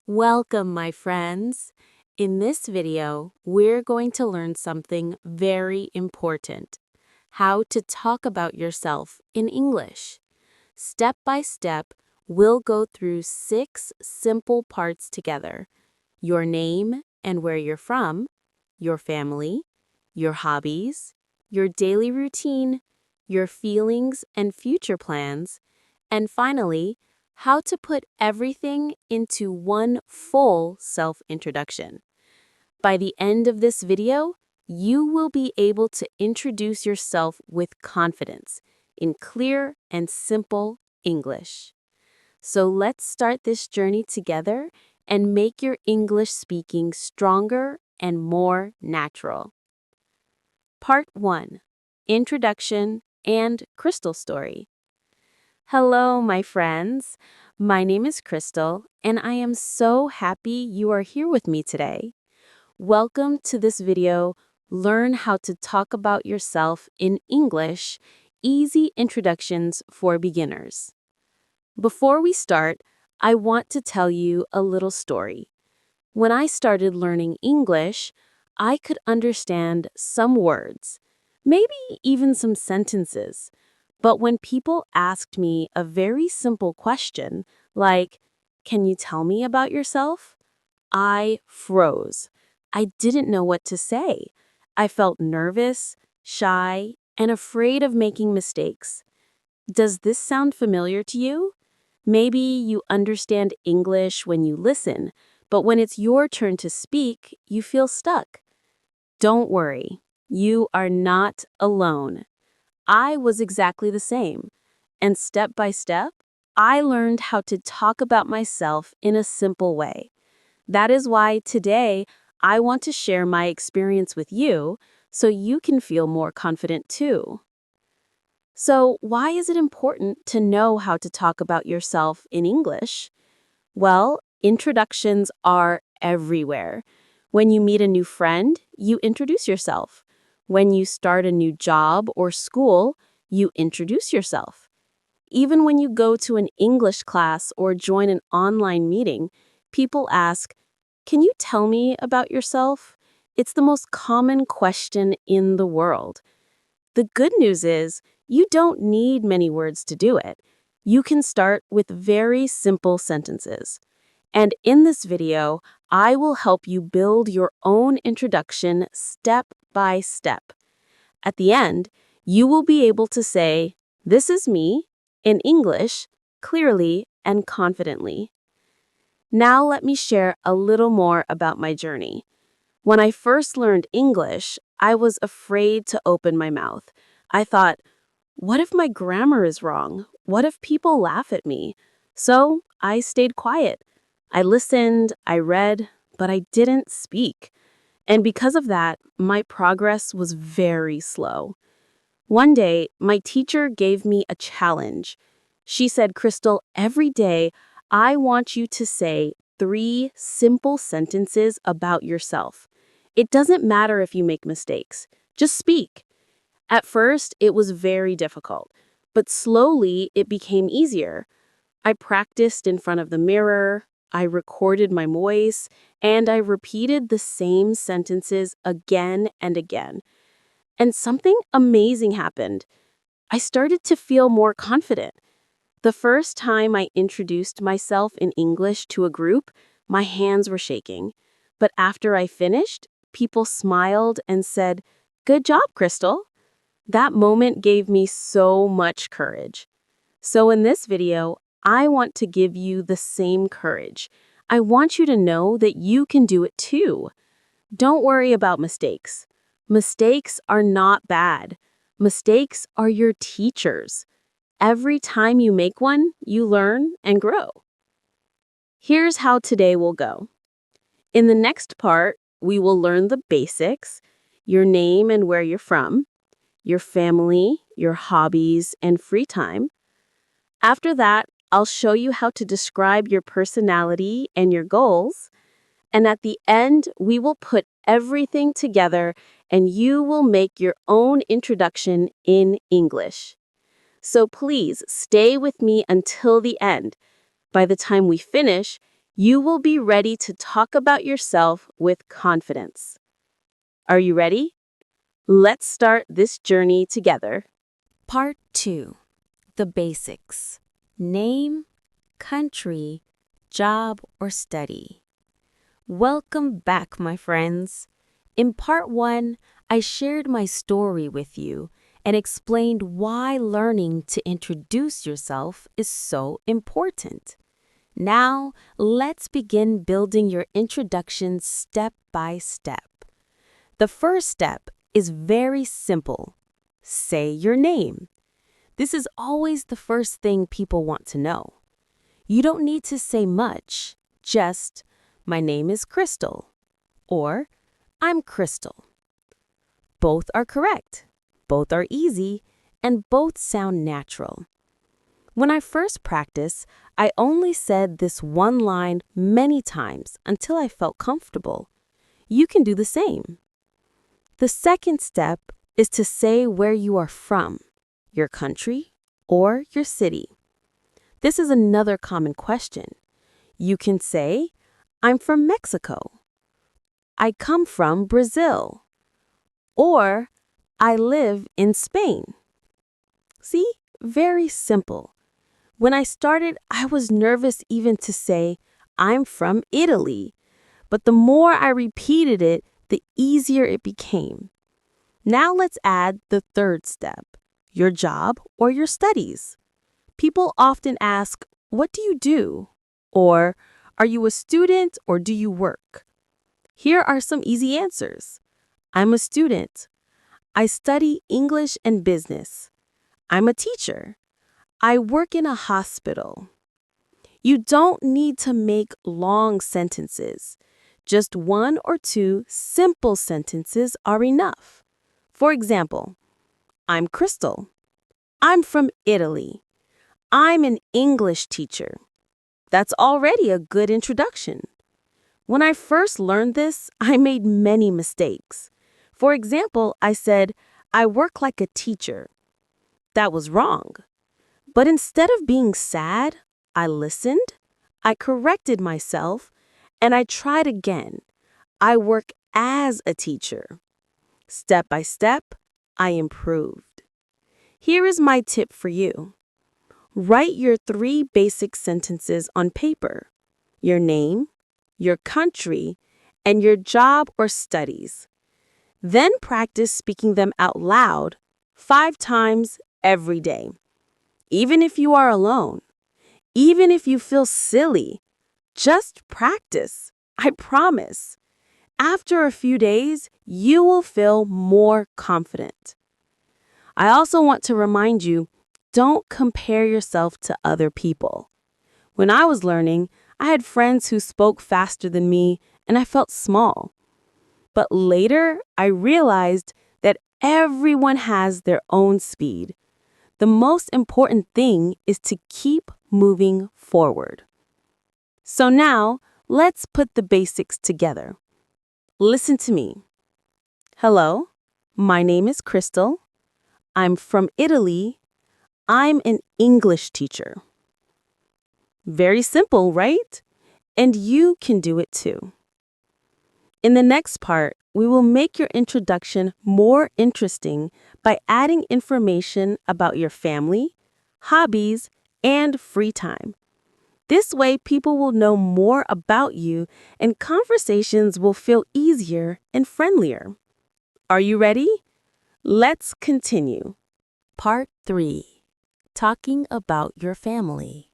Welcome, my friends. In this video, we're going to learn something very important: how to talk about yourself in English. Step by step, we'll go through 6 simple parts together: your name and where you're from, your family, your hobbies, your daily routine, your feelings and future plans, and finally, how to put everything into one full self-introduction. By the end of this video, you will be able to introduce yourself with confidence in clear and simple English. So let's start this journey together and make your English speaking stronger and more natural. Part 1: Introduction and Crystal Story. Hello, my friends. My name is Crystal, and I am so happy you are here with me today. Welcome to this video, Learn How to Talk About Yourself in English, Easy Introductions for Beginners. Before we start, I want to tell you a little story. When I started learning English, I could understand some words, maybe even some sentences. But when people asked me a very simple question, like, "Can you tell me about yourself?" I froze. I didn't know what to say. I felt nervous, shy, and afraid of making mistakes. Does this sound familiar to you? Maybe you understand English when you listen, but when it's your turn to speak, you feel stuck. Don't worry, you are not alone. I was exactly the same. And step by step, I learned how to talk about myself in a simple way. That is why today I want to share my experience with you so you can feel more confident too. So, why is it important to know how to talk about yourself in English? Well, introductions are everywhere. When you meet a new friend, you introduce yourself. When you start a new job or school, you introduce yourself. Even when you go to an English class or join an online meeting, people ask, "Can you tell me about yourself?" It's the most common question in the world. The good news is, you don't need many words to do it. You can start with very simple sentences. And in this video, I will help you build your own introduction step by step. At the end, you will be able to say, "This is me," in English, clearly and confidently. Now let me share a little more about my journey. When I first learned English, I was afraid to open my mouth. I thought, what if my grammar is wrong? What if people laugh at me? So I stayed quiet. I listened, I read, but I didn't speak. And because of that, my progress was very slow. One day, my teacher gave me a challenge. She said, "Crystal, every day, I want you to say 3 simple sentences about yourself. It doesn't matter if you make mistakes. Just speak." At first, it was very difficult, but slowly it became easier. I practiced in front of the mirror, I recorded my voice, and I repeated the same sentences again and again. And something amazing happened. I started to feel more confident. The first time I introduced myself in English to a group, my hands were shaking. But after I finished, people smiled and said, "Good job, Crystal." That moment gave me so much courage. So in this video, I want to give you the same courage. I want you to know that you can do it too. Don't worry about mistakes. Mistakes are not bad. Mistakes are your teachers. Every time you make one, you learn and grow. Here's how today will go. In the next part, we will learn the basics: your name and where you're from, your family, your hobbies, and free time. After that, I'll show you how to describe your personality and your goals. And at the end, we will put everything together and you will make your own introduction in English. So please stay with me until the end. By the time we finish, You will be ready to talk about yourself with confidence. Are you ready? Let's start this journey together. Part 2. The basics. Name, country, job, or study. Welcome back, my friends. In part 1, I shared my story with you and explained why learning to introduce yourself is so important. Now, let's begin building your introduction step by step. The first step is very simple. Say your name. This is always the first thing people want to know. You don't need to say much, just, "My name is Crystal," or "I'm Crystal." Both are correct, both are easy, and both sound natural. When I first practiced, I only said this one line many times until I felt comfortable. You can do the same. The second step is to say where you are from, your country, or your city. This is another common question. You can say, "I'm from Mexico," "I come from Brazil," or "I live in Spain." See, very simple. When I started, I was nervous even to say, "I'm from Italy," but the more I repeated it, the easier it became. Now let's add the third step, your job or your studies. People often ask, "What do you do?" Or, "Are you a student or do you work?" Here are some easy answers. I'm a student. I study English and business. I'm a teacher. I work in a hospital. You don't need to make long sentences. Just one or two simple sentences are enough. For example, I'm Crystal. I'm from Italy. I'm an English teacher. That's already a good introduction. When I first learned this, I made many mistakes. For example, I said, "I work like a teacher." That was wrong. But instead of being sad, I listened, I corrected myself, and I tried again. I work as a teacher. Step by step, I improved. Here is my tip for you. Write your 3 basic sentences on paper: your name, your country, and your job or studies. Then practice speaking them out loud 5 times every day. Even if you are alone, even if you feel silly, just practice. I promise. After a few days, you will feel more confident. I also want to remind you, don't compare yourself to other people. When I was learning, I had friends who spoke faster than me, and I felt small. But later, I realized that everyone has their own speed. The most important thing is to keep moving forward. So now, let's put the basics together. Listen to me. Hello, my name is Crystal. I'm from Italy. I'm an English teacher. Very simple, right? And you can do it too. In the next part, we will make your introduction more interesting by adding information about your family, hobbies, and free time. This way, people will know more about you and conversations will feel easier and friendlier. Are you ready? Let's continue. Part 3. Talking about your family.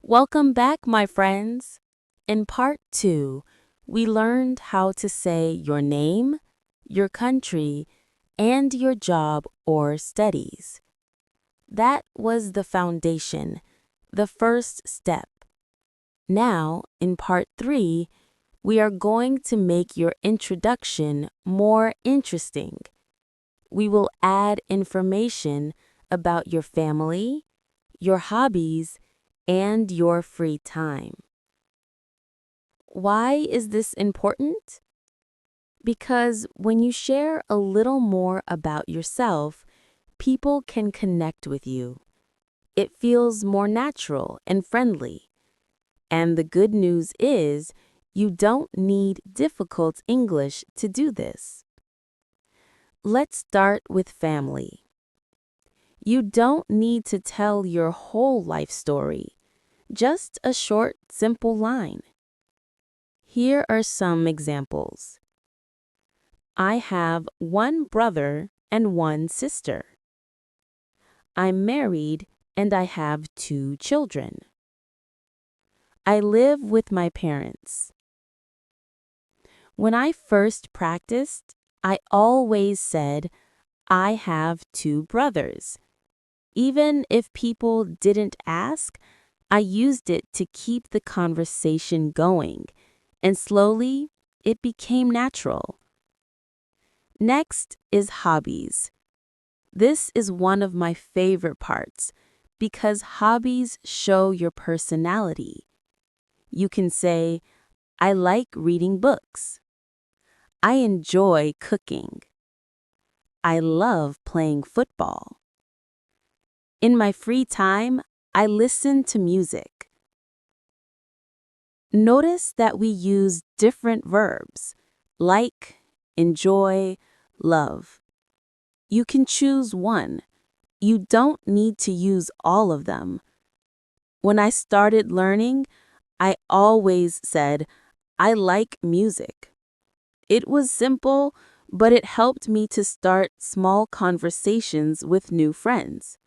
Welcome back, my friends. In Part 2, we learned how to say your name, your country, and your job or studies. That was the foundation, the first step. Now, in Part 3, we are going to make your introduction more interesting. We will add information about your family, your hobbies, and your free time. Why is this important? Because when you share a little more about yourself, people can connect with you. It feels more natural and friendly. And the good news is, you don't need difficult English to do this. Let's start with family. You don't need to tell your whole life story, just a short, simple line. Here are some examples. I have one brother and one sister. I'm married and I have 2 children. I live with my parents. When I first practiced, I always said, I have 2 brothers. Even if people didn't ask, I used it to keep the conversation going, and slowly it became natural. Next is hobbies. This is one of my favorite parts because hobbies show your personality. You can say, I like reading books. I enjoy cooking. I love playing football. In my free time, I listen to music. Notice that we use different verbs, like, enjoy, love. You can choose one. You don't need to use all of them. When I started learning, I always said, I like music. It was simple, but it helped me to start small conversations with new friends.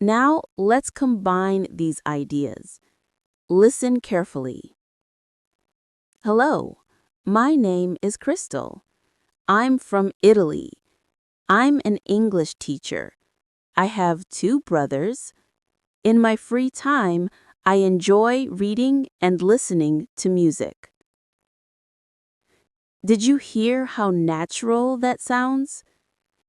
Now, let's combine these ideas. Listen carefully. Hello, my name is Crystal. I'm from Italy. I'm an English teacher. I have 2 brothers. In my free time, I enjoy reading and listening to music. Did you hear how natural that sounds?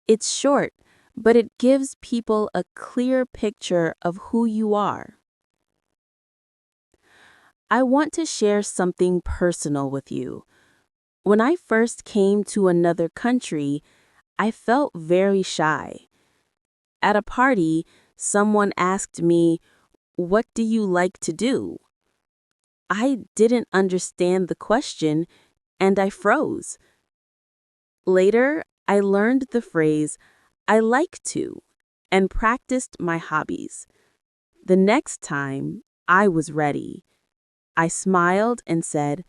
It's short, but it gives people a clear picture of who you are. I want to share something personal with you. When I first came to another country, I felt very shy. At a party, someone asked me, "What do you like to do?" I didn't understand the question and I froze. Later, I learned the phrase, I like to, and practiced my hobbies. The next time, I was ready. I smiled and said,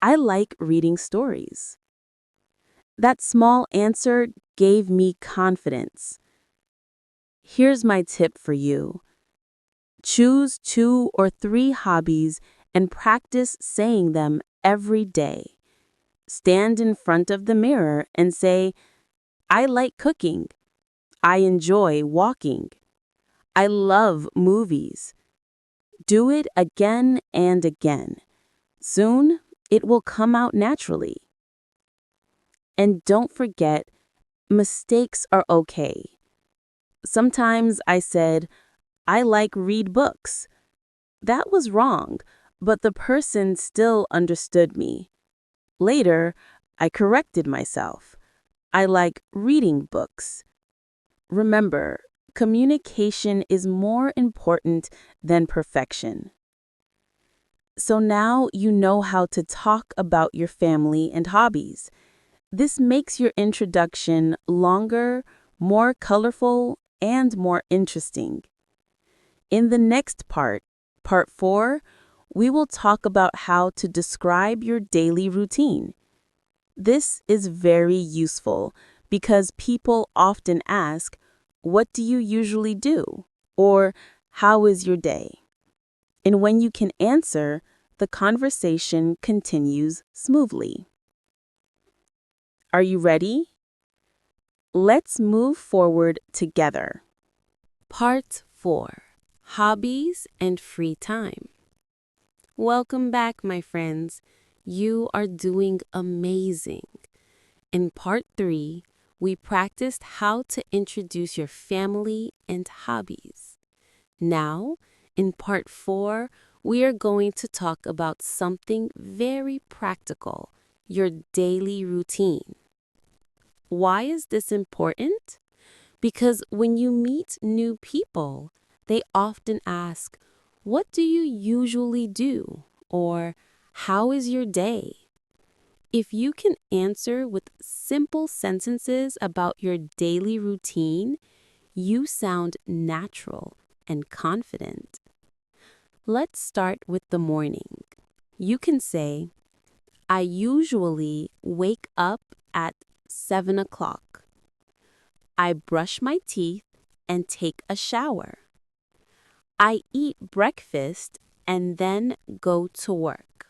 I like reading stories. That small answer gave me confidence. Here's my tip for you. Choose 2 or 3 hobbies and practice saying them every day. Stand in front of the mirror and say, I like cooking. I enjoy walking. I love movies. Do it again and again. Soon, it will come out naturally. And don't forget, mistakes are okay. Sometimes I said, I like read books. That was wrong, but the person still understood me. Later, I corrected myself. I like reading books. Remember, communication is more important than perfection. So now you know how to talk about your family and hobbies. This makes your introduction longer, more colorful, and more interesting. In the next part 4, we will talk about how to describe your daily routine. This is very useful because people often ask, what do you usually do? Or how is your day? And when you can answer, the conversation continues smoothly. Are you ready? Let's move forward together. Part 4. Hobbies and Free Time. Welcome back, my friends. You are doing amazing. In Part 3, we practiced how to introduce your family and hobbies. Now, in Part 4, we are going to talk about something very practical, your daily routine. Why is this important? Because when you meet new people, they often ask, What do you usually do? Or how is your day? If you can answer with simple sentences about your daily routine, you sound natural and confident. Let's start with the morning. You can say, I usually wake up at 7 o'clock. I brush my teeth and take a shower. I eat breakfast and then go to work.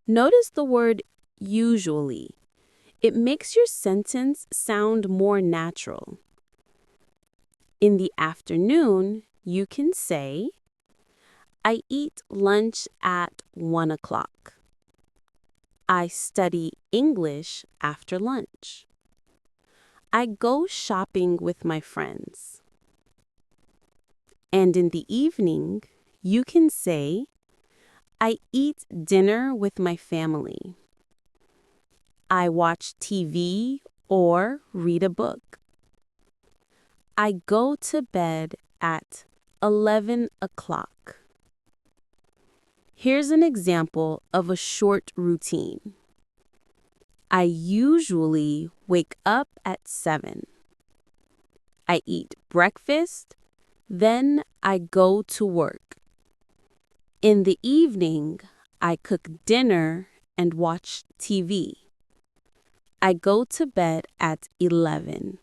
Notice the word usually. It makes your sentence sound more natural. In the afternoon, you can say, I eat lunch at 1 o'clock. I study English after lunch. I go shopping with my friends. And in the evening, you can say, I eat dinner with my family. I watch TV or read a book. I go to bed at 11 o'clock. Here's an example of a short routine. I usually wake up at 7. I eat breakfast, then I go to work. In the evening, I cook dinner and watch TV. I go to bed at 11.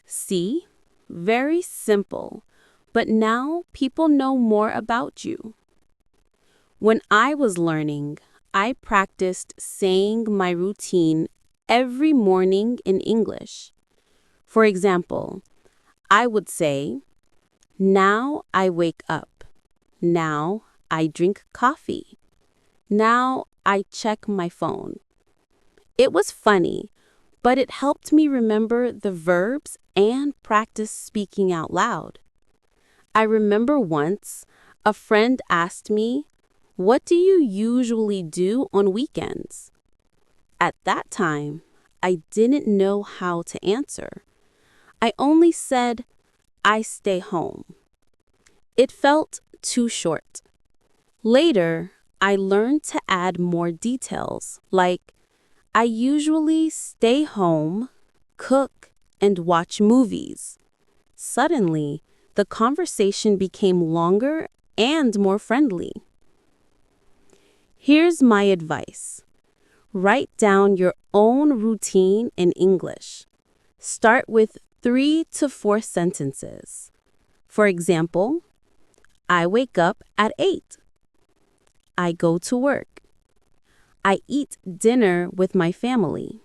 See? Very simple, but now people know more about you. When I was learning, I practiced saying my routine every morning in English. For example, I would say, now I wake up. Now I drink coffee. Now I check my phone. It was funny, but it helped me remember the verbs and practice speaking out loud. I remember once a friend asked me, what do you usually do on weekends? At that time, I didn't know how to answer. I only said, I stay home. It felt too short. Later, I learned to add more details, like, I usually stay home, cook, and watch movies. Suddenly, the conversation became longer and more friendly. Here's my advice. Write down your own routine in English. Start with 3 to 4 sentences. For example, I wake up at 8. I go to work. I eat dinner with my family.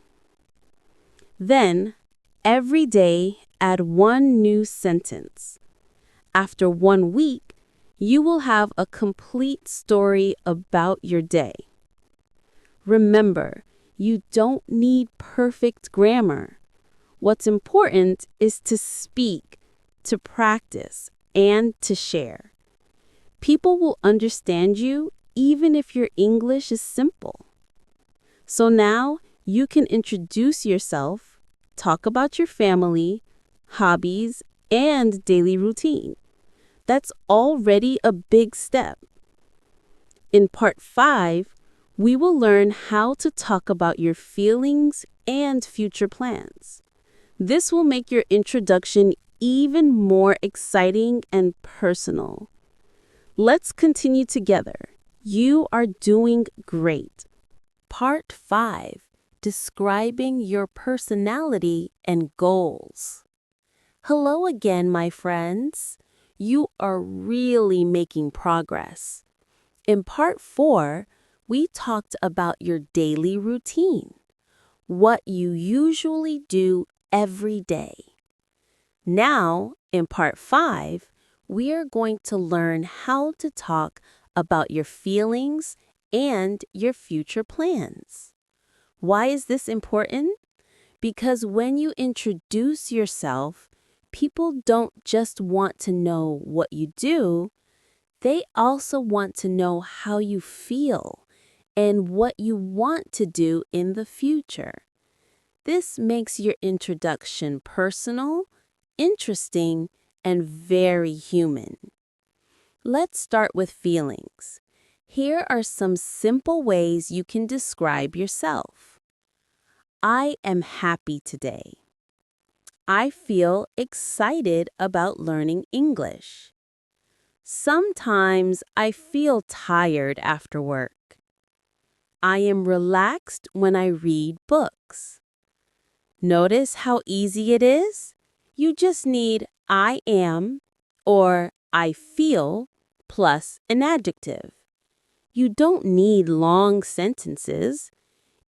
Then, every day, add one new sentence. After 1 week, you will have a complete story about your day. Remember, you don't need perfect grammar. What's important is to speak, to practice, and to share. People will understand you even if your English is simple. So now you can introduce yourself, talk about your family, hobbies, and daily routine. That's already a big step. In part 5, we will learn how to talk about your feelings and future plans. This will make your introduction even more exciting and personal. Let's continue together. You are doing great. Part 5. Describing your personality and goals. Hello again, my friends. You are really making progress. In Part 4, we talked about your daily routine, what you usually do every day. Now, in Part 5, we are going to learn how to talk about your feelings and your future plans. Why is this important? Because when you introduce yourself, people don't just want to know what you do, they also want to know how you feel and what you want to do in the future. This makes your introduction personal, interesting, and very human. Let's start with feelings. Here are some simple ways you can describe yourself. I am happy today. I feel excited about learning English. Sometimes I feel tired after work. I am relaxed when I read books. Notice how easy it is? You just need I am or I feel plus an adjective. You don't need long sentences.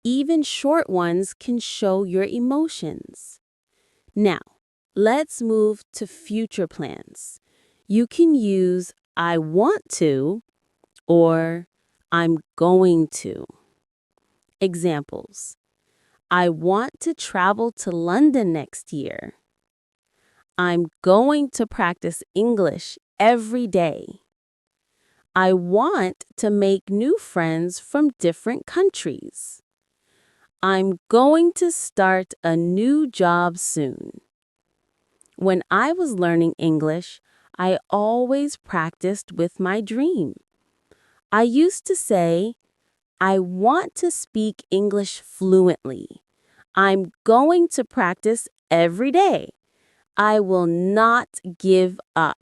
Even short ones can show your emotions. Now, let's move to future plans. You can use I want to or I'm going to. Examples. I want to travel to London next year. I'm going to practice English every day. I want to make new friends from different countries. I'm going to start a new job soon. When I was learning English, I always practiced with my dream. I used to say, I want to speak English fluently. I'm going to practice every day. I will not give up.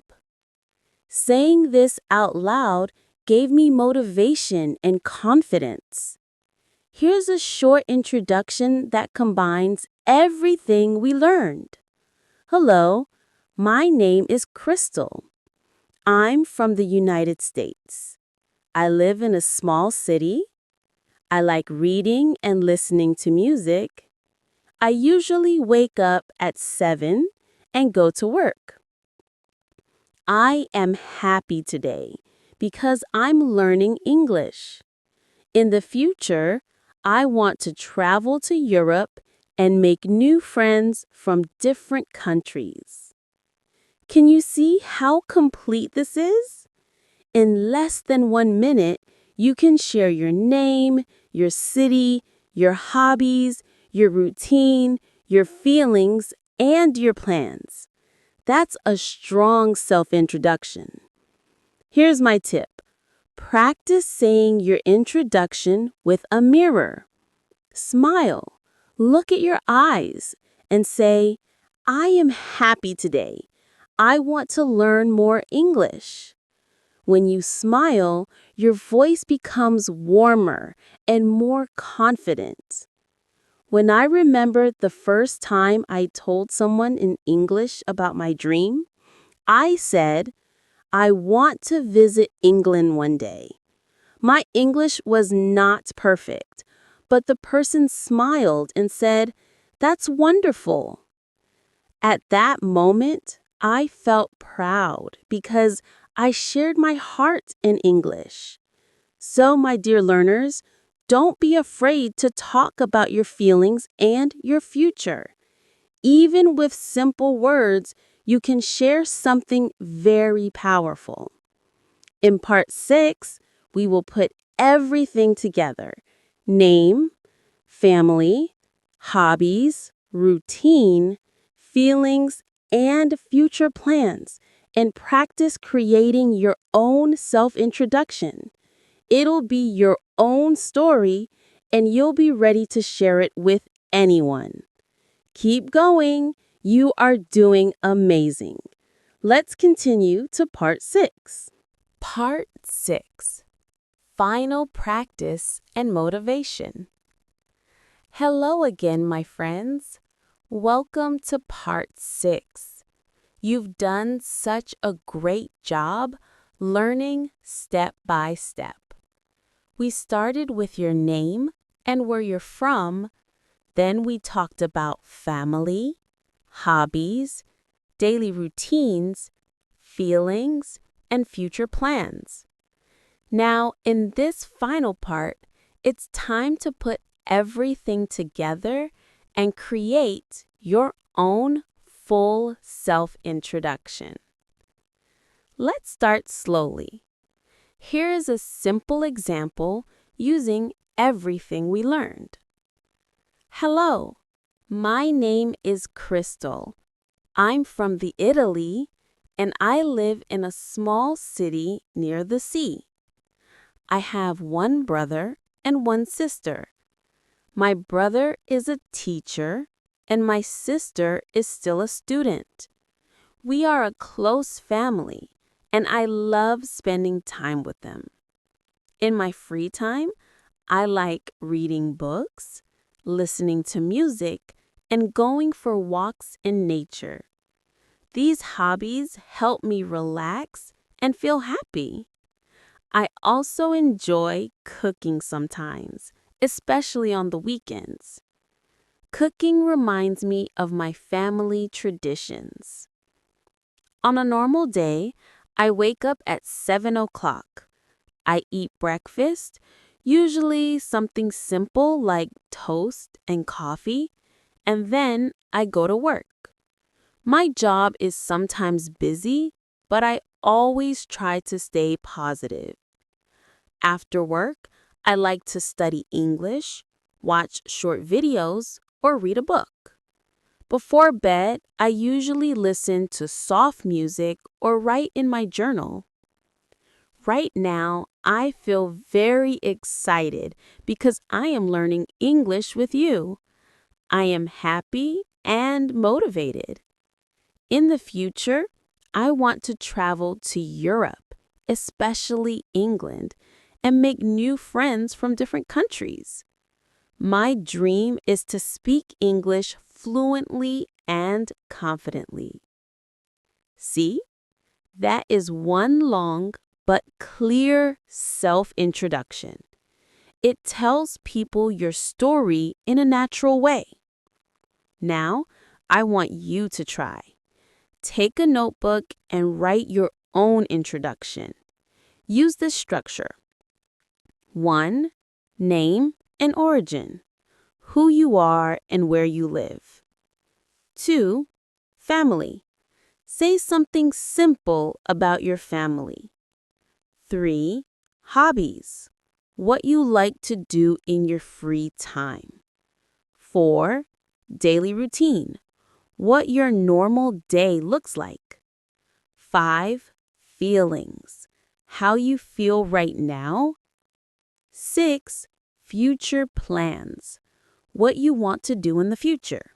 Saying this out loud gave me motivation and confidence. Here's a short introduction that combines everything we learned. Hello, my name is Crystal. I'm from the United States. I live in a small city. I like reading and listening to music. I usually wake up at 7 and go to work. I am happy today because I'm learning English. In the future, I want to travel to Europe and make new friends from different countries. Can you see how complete this is? In less than 1 minute, you can share your name, your city, your hobbies, your routine, your feelings, and your plans. That's a strong self-introduction. Here's my tip. Practice saying your introduction with a mirror. Smile, look at your eyes, and say, I am happy today. I want to learn more English. When you smile, your voice becomes warmer and more confident. When I remember the first time I told someone in English about my dream, I said, I want to visit England one day. My English was not perfect, but the person smiled and said, That's wonderful. At that moment, I felt proud because I shared my heart in English. So, my dear learners, don't be afraid to talk about your feelings and your future. Even with simple words, you can share something very powerful. In part 6, we will put everything together: name, family, hobbies, routine, feelings, and future plans, and practice creating your own self-introduction. It'll be your own story, and you'll be ready to share it with anyone. Keep going. You are doing amazing. Let's continue to part 6. Part 6. Final practice and motivation. Hello again, my friends. Welcome to part 6. You've done such a great job learning step by step. We started with your name and where you're from. Then we talked about family, hobbies, daily routines, feelings, and future plans. Now, in this final part, it's time to put everything together and create your own full self-introduction. Let's start slowly. Here is a simple example using everything we learned. Hello, my name is Crystal. I'm from Italy, and I live in a small city near the sea. I have one brother and one sister. My brother is a teacher, and my sister is still a student. We are a close family, and I love spending time with them. In my free time, I like reading books, listening to music, and going for walks in nature. These hobbies help me relax and feel happy. I also enjoy cooking sometimes, especially on the weekends. Cooking reminds me of my family traditions. On a normal day, I wake up at 7 o'clock. I eat breakfast, usually something simple like toast and coffee, and then I go to work. My job is sometimes busy, but I always try to stay positive. After work, I like to study English, watch short videos, or read a book. Before bed, I usually listen to soft music or write in my journal. Right now, I feel very excited because I am learning English with you. I am happy and motivated. In the future, I want to travel to Europe, especially England, and make new friends from different countries. My dream is to speak English fluently and confidently. See, that is one long but clear self-introduction. It tells people your story in a natural way. Now, I want you to try. Take a notebook and write your own introduction. Use this structure. 1. Name and origin. Who you are and where you live. 2. Family. Say something simple about your family. 3. Hobbies. What you like to do in your free time. 4. Daily routine. What your normal day looks like. 5. Feelings. How you feel right now. 6. Future plans. What you want to do in the future.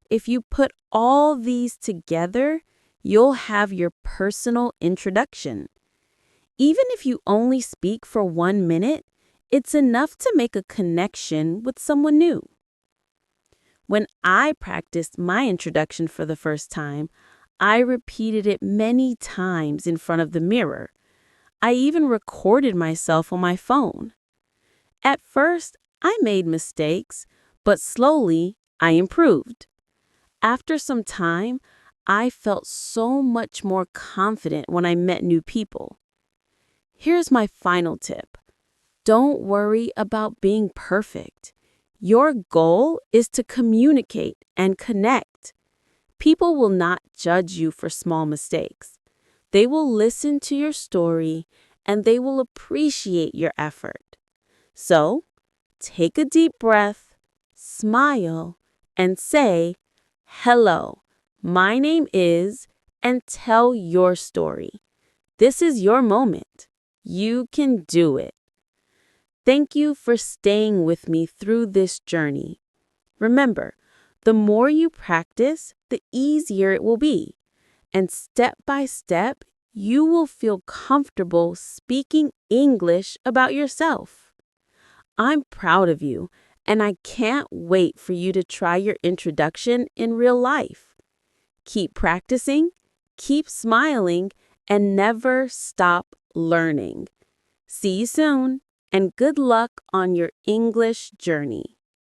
If you put all these together, you'll have your personal introduction. Even if you only speak for 1 minute, it's enough to make a connection with someone new. When I practiced my introduction for the first time, I repeated it many times in front of the mirror. I even recorded myself on my phone. At first, I made mistakes, but slowly I improved. After some time, I felt so much more confident when I met new people. Here's my final tip. Don't worry about being perfect. Your goal is to communicate and connect. People will not judge you for small mistakes. They will listen to your story and they will appreciate your effort. So, take a deep breath, smile, and say, "Hello, my name is," and tell your story. This is your moment. You can do it. Thank you for staying with me through this journey. Remember, the more you practice, the easier it will be. And step by step, you will feel comfortable speaking English about yourself. I'm proud of you, and I can't wait for you to try your introduction in real life. Keep practicing, keep smiling, and never stop learning. See you soon, and good luck on your English journey.